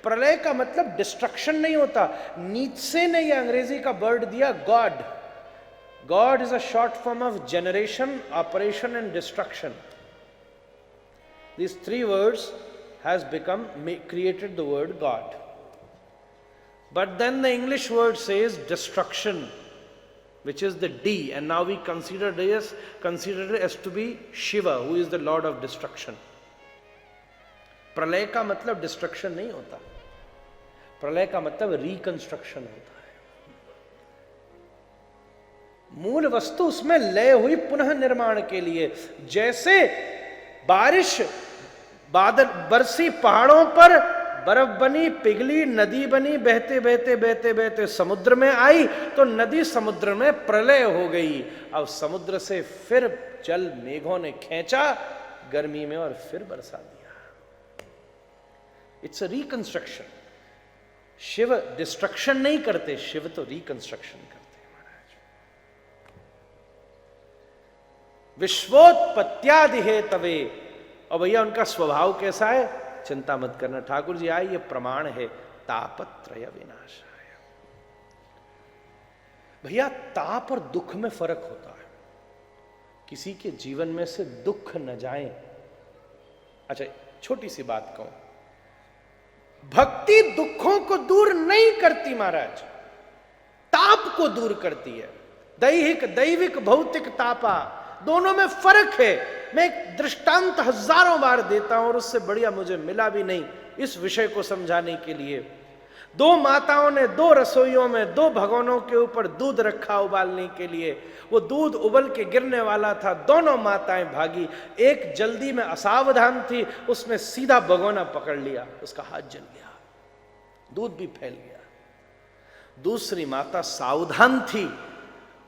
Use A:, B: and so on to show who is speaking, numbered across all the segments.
A: प्रलय का मतलब डिस्ट्रक्शन नहीं होता। नीत्शे ने यह अंग्रेजी का वर्ड दिया God. God is a short form of generation, operation and destruction. These three words has created the word God. But then the English word says destruction, which is the D, and now we consider it as to be Shiva, who is the Lord of destruction. प्रलय का मतलब destruction नहीं होता, प्रलय का मतलब reconstruction होता है। मूल वस्तु उसमें लय हुई पुनः निर्माण के लिए। जैसे बारिश, बादल बरसी, पहाड़ों पर बर्फ बनी, पिघली, नदी बनी, बहते बहते बहते बहते समुद्र में आई, तो नदी समुद्र में प्रलय हो गई। अब समुद्र से फिर जल मेघों ने खींचा गर्मी में और फिर बरसा दिया। It's a reconstruction. Shiva destruction नहीं करते, शिव तो रिकंस्ट्रक्शन करते हैं महाराज। विश्वोत्पत्त्यादि हे तवे। और भैया उनका स्वभाव कैसा है, चिंता मत करना, ठाकुर जी आए ये प्रमाण है, तापत्रय विनाशाय। भैया ताप और दुख में फर्क होता है। किसी के जीवन में से दुख न जाए। अच्छा छोटी सी बात कहूं, भक्ति दुखों को दूर नहीं करती महाराज, ताप को दूर करती है। दैविक भौतिक तापा, दोनों में फर्क है। मैं एक दृष्टांत हजारों बार देता हूं और उससे बढ़िया मुझे मिला भी नहीं इस विषय को समझाने के लिए। दो माताओं ने दो रसोइयों में दो भगोनों के ऊपर दूध रखा उबालने के लिए। वो दूध उबल के गिरने वाला था, दोनों माताएं भागी। एक जल्दी में असावधान थी, उसने सीधा भगोना पकड़ लिया, उसका हाथ जल गया, दूध भी फैल गया। दूसरी माता सावधान थी,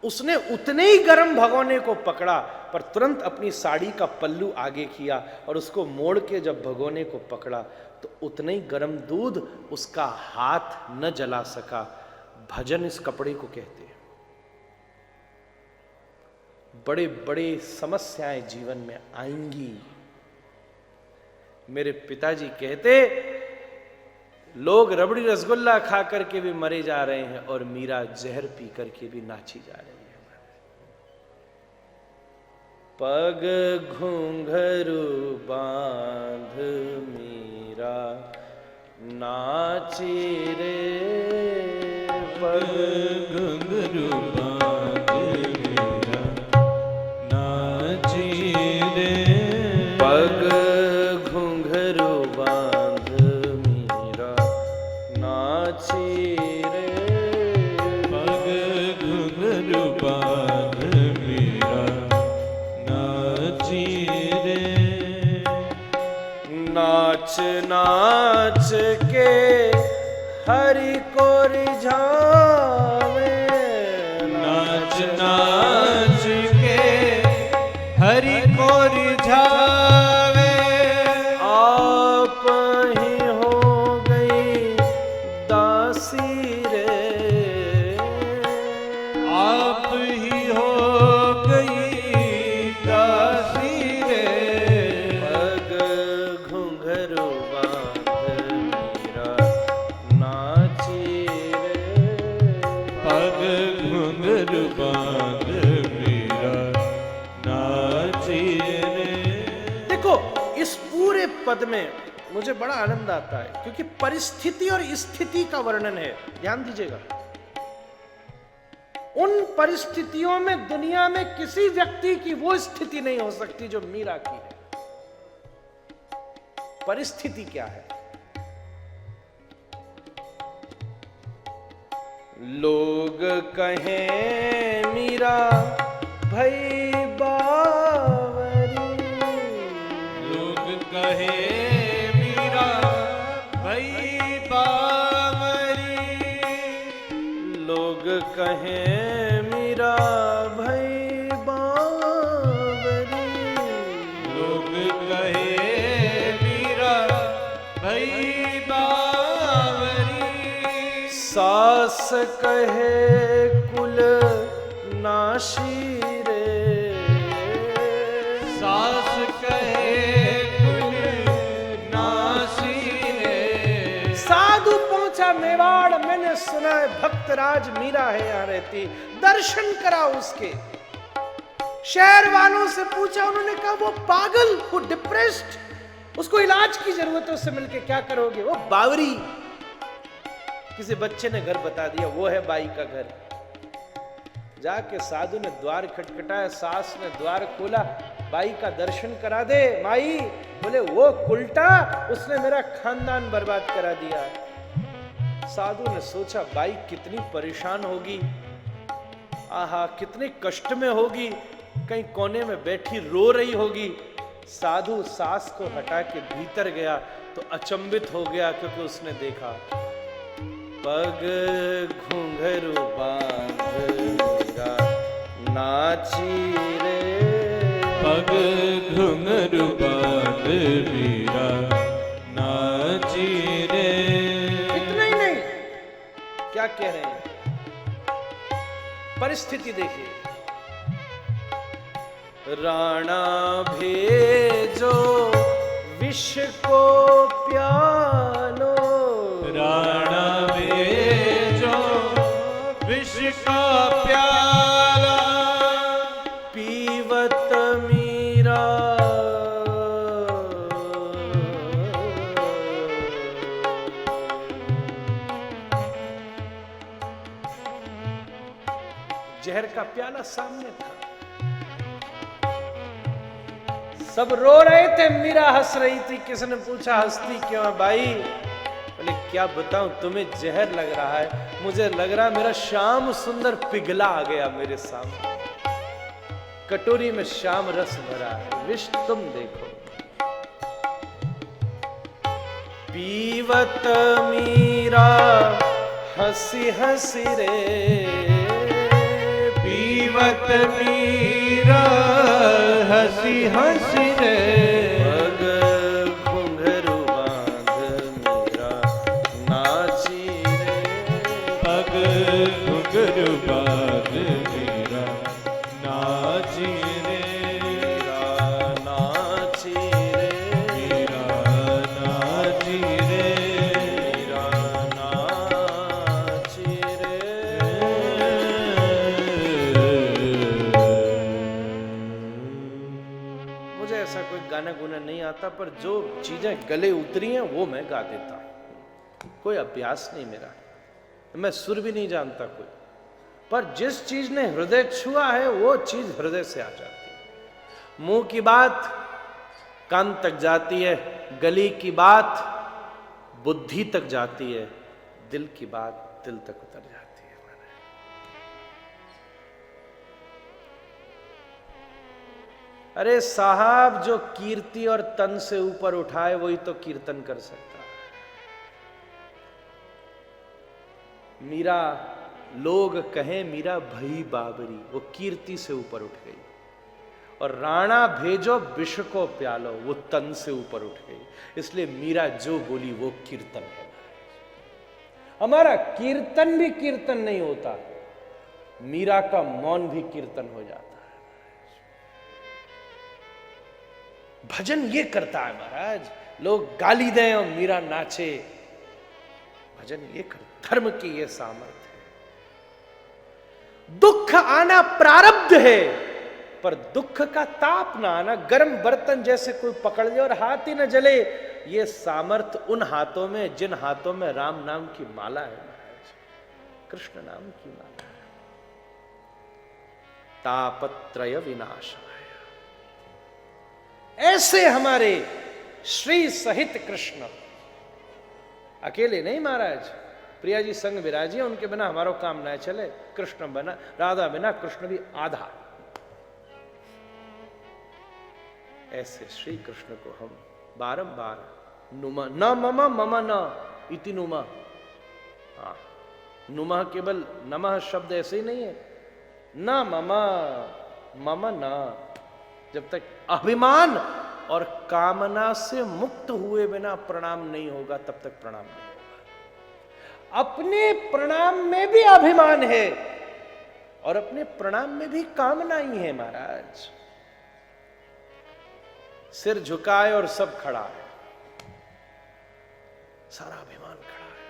A: उसने उतने ही गर्म भगोने को पकड़ा, पर तुरंत अपनी साड़ी का पल्लू आगे किया और उसको मोड़ के जब भगोने को पकड़ा तो उतने ही गर्म दूध उसका हाथ न जला सका। भजन इस कपड़े को कहते हैं। बड़े बड़े समस्याएं जीवन में आएंगी। मेरे पिताजी कहते, लोग रबड़ी रसगुल्ला खा करके भी मरे जा रहे हैं और मीरा जहर पी करके भी नाची जा रही है। पग घुंघरू बांध मीरा नाची रे, पग घुंघरू बांध मीरा नाची रे, पग घुंघरू बांध मीरा नाची रे, पग घुंघरू बांध मीरा नाची रे। नाच नाच के हरि को रिझावे, नाच नाच के हरि को रिझावे। आप ही हो गई दासी रे, आप ही हो गई दासी रे। पग घुंघरू बांध मीरा नाची रे, पग घुंघरू बांध मीरा नाची रे। देखो इस पूरे पद में मुझे बड़ा आनंद आता है, क्योंकि परिस्थिति और स्थिति का वर्णन है। ध्यान दीजिएगा, उन परिस्थितियों में दुनिया में किसी व्यक्ति की वो स्थिति नहीं हो सकती जो मीरा की है। परिस्थिति क्या है? लोग कहें मीरा भई बावरी, लोग कहें मीरा भई बावरी, लोग कहें मीरा भई बावरी, लोग कहें मीरा भई बावरी। सास कहे कुल नाशी रे, सास कहे कुल नाशी रे। सास सुना है भक्तराज मीरा है यहां रहती, दर्शन करा उसके। शहर वालों से पूछा, उन्होंने कहा वो पागल, वो डिप्रेस्ड, उसको इलाज की जरूरत है, उससे मिलके क्या करोगे, वो बावरी। किसी बच्चे ने घर बता दिया, वो है बाई का घर। जाके साधु ने द्वार खटखटाया, सास ने द्वार खोला, बाई का दर्शन करा दे माई। बोले वो उल्टा, उसने मेरा खानदान बर्बाद करा दिया। साधु ने सोचा बाई कितनी परेशान होगी, आहा कितने कष्ट में होगी, कहीं कोने में बैठी रो रही होगी। साधु सास को हटा के भीतर गया तो अचंभित हो गया, क्योंकि उसने देखा पग घुंघरू बांध मीरा नाची रे,
B: पग घुंघरू बांध मीरा नाची रे।
A: इतना ही नहीं, क्या कह रहे हैं, परिस्थिति देखिए। राणा भेजो विष को प्यालो,
B: राणा भेजो विष का प्याला,
A: पीवत मीरा जहर का प्याला सामने था, सब रो रहे थे, मीरा हंस रही थी। किसने पूछा हंसती क्यों है भाई? बोले क्या बताऊं, तुम्हें जहर लग रहा है, मुझे लग रहा है मेरा श्याम सुंदर पिघला आ गया मेरे सामने। कटोरी में श्याम रस भरा है, विष तुम देखो। पीवत मीरा हंसी हंसी रे,
B: पीवत मीरा हंसी हंसी रे,
A: पग घुंघरू बांध मीरा नाची रे,
B: पग घुंघरू बांध मीरा नाची रे,
A: मीरा नाची रे,
B: मीरा नाची रे,
A: मीरा नाची रे। मुझे ऐसा कोई गाना गुना नहीं आता, पर जो चीजें गले उतरी हैं वो मैं गा देता हूं। कोई अभ्यास नहीं मेरा, मैं सुर भी नहीं जानता कोई, पर जिस चीज ने हृदय छुआ है वो चीज हृदय से आ जाती है। मुंह की बात कान तक जाती है, गली की बात बुद्धि तक जाती है, दिल की बात दिल तक उतर जाती है। अरे साहब, जो कीर्ति और तन से ऊपर उठाए वही तो कीर्तन कर सकता है। मीरा, लोग कहें मीरा भई बाबरी, वो कीर्ति से ऊपर उठ गई। और राणा भेजो विष को प्यालो, वो तन से ऊपर उठ गई। इसलिए मीरा जो बोली वो कीर्तन है। हमारा कीर्तन भी कीर्तन नहीं होता, मीरा का मौन भी कीर्तन हो जाता है। भजन ये करता है महाराज, लोग गाली दें और मीरा नाचे, भजन ये कर, धर्म की ये सामर्थ्य है। दुख आना प्रारब्ध है, पर दुख का ताप ना आना, गर्म बर्तन जैसे कोई पकड़ ले और हाथ ही न जले, ये सामर्थ्य उन हाथों में जिन हाथों में राम नाम की माला है महाराज, कृष्ण नाम की माला है। तापत्रय विनाशाय, ऐसे हमारे श्री सहित कृष्ण, अकेले नहीं महाराज, प्रिया जी संग विराजी, उनके बिना हमारो काम ना चले। कृष्ण बना, राधा बिना कृष्ण भी आधा। ऐसे श्री कृष्ण को हम बारंबार नुमा न मम मम न इति नुमा, हाँ, नुमा केवल नमः शब्द ऐसे ही नहीं है, न मम मम न, जब तक अभिमान और कामना से मुक्त हुए बिना प्रणाम नहीं होगा तब तक प्रणाम नहीं होगा। अपने प्रणाम में भी अभिमान है और अपने प्रणाम में भी कामना ही है महाराज। सिर झुकाए और सब खड़ा है, सारा अभिमान खड़ा है।